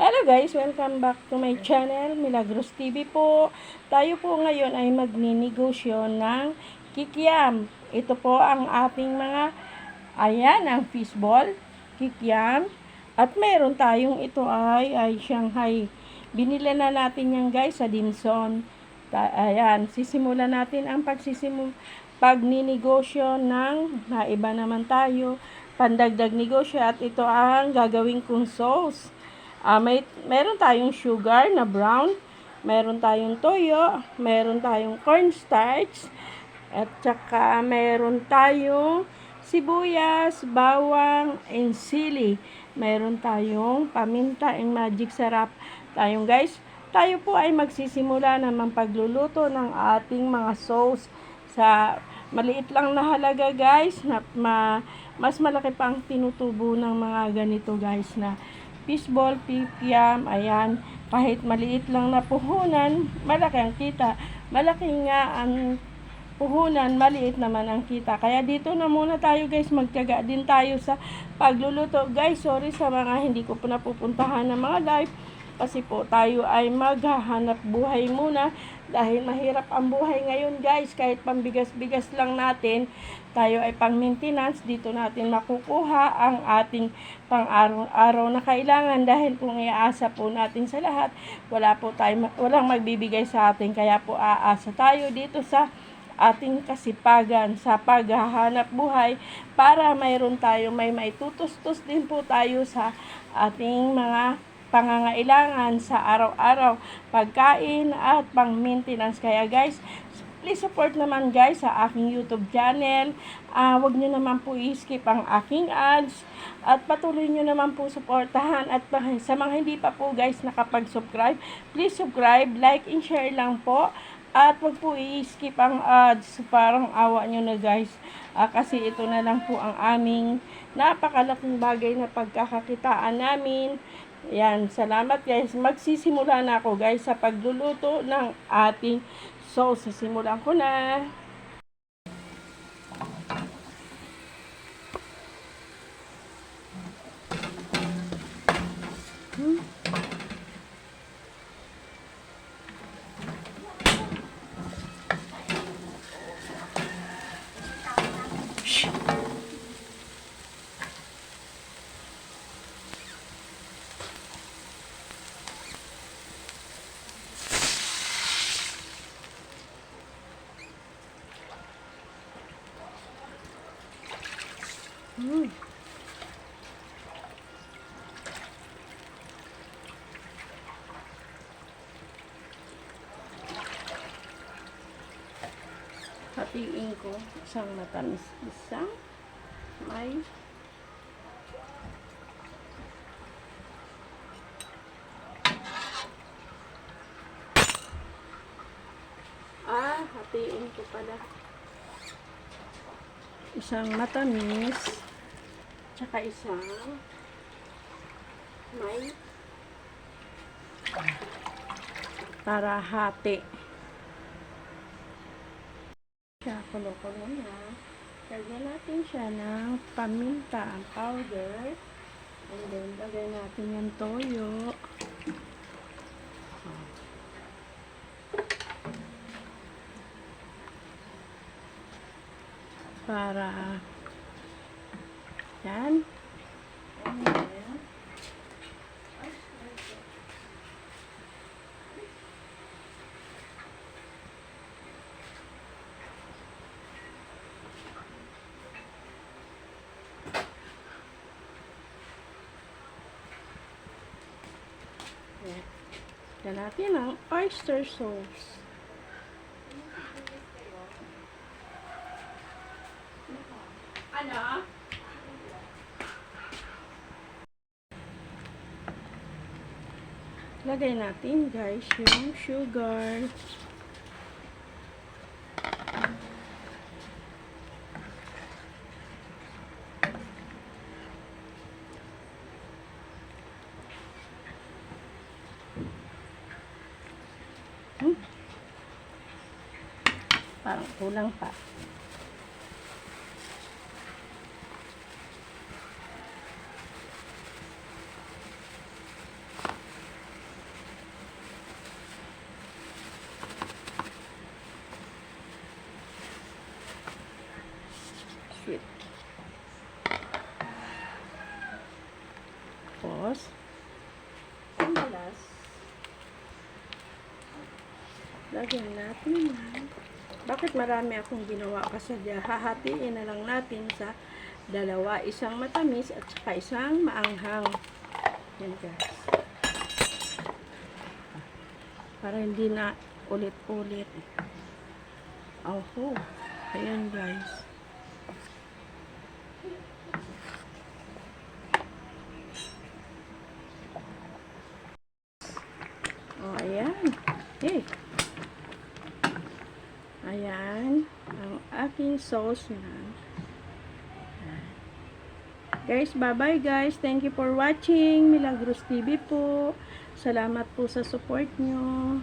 Hello guys, welcome back to my channel, Milagros TV po. Tayo po ngayon ay magninegosyo ng kikiam. Ito po ang ating mga, ayan, ang fishball, kikiam. At meron tayong ito ay Shanghai. Binili na natin yan guys sa Dimson. Ayan, sisimulan natin ang pagninegosyo ng naiba naman tayo, pandagdag negosyo, at ito ang gagawin kong sauce. Meron tayong sugar na brown, meron tayong toyo, meron tayong cornstarch, at saka meron tayong sibuyas, bawang, and sili. Meron tayong paminta and magic sarap. Tayo po ay magsisimula naman pagluluto ng ating mga sauce sa maliit lang na halaga guys, mas malaki pa ang tinutubo ng mga ganito guys na fishball, kikiam. Ayan, kahit maliit lang na puhunan, malaki ang kita. Malaki nga ang puhunan, maliit naman ang kita. Kaya dito na muna tayo guys, magtiyaga din tayo sa pagluluto. Guys, sorry sa mga hindi ko po napupuntahan ng mga live. Kasi po tayo ay maghahanap buhay muna dahil mahirap ang buhay ngayon guys. Kahit pambigas-bigas lang natin, tayo ay pang maintenance, dito natin makukuha ang ating pang araw-araw na kailangan. Dahil kung iaasa po natin sa lahat, walang magbibigay sa atin. Kaya po aasa tayo dito sa ating kasipagan sa paghahanap buhay para mayroon tayo, may maitutustos din po tayo sa ating mga pangangailangan sa araw-araw, pagkain at pang-maintenance. Kaya guys, please support naman guys sa aking YouTube channel. Wag nyo naman po i-skip ang aking ads at patuloy nyo naman po suportahan. At sa mga hindi pa po guys nakapag-subscribe, please subscribe, like and share lang po. At wag po i-skip ang ads, parang awa nyo na guys. Kasi ito na lang po ang aming napakalaking bagay na pagkakakitaan namin. Yan, salamat guys. Magsisimula na ako guys sa pagluluto ng ating sauce. Simulan ko na. Hatiin ko isang matamis, isang may hatiin ko pala isang matamis tsaka isang may para hati. Kulo-kulo na. Lagyan natin siya ng paminta powder. And then, lagyan natin yung toyo. Para yan. And then, yan natin ang oyster sauce. Ano? Lagay natin guys yung sugar. Parang kulang pa. alas. Lagyan natin yan. Bakit marami akong ginawa? Kasi hahatiin na lang natin sa dalawa. Isang matamis at saka isang maanghang. Yan guys. Para hindi na ulit-ulit. Oh, ayan guys. Oh, ayan. Hey. Ayan. Ang aking sauce na. Guys, bye-bye guys. Thank you for watching. Milagros TV po. Salamat po sa support nyo.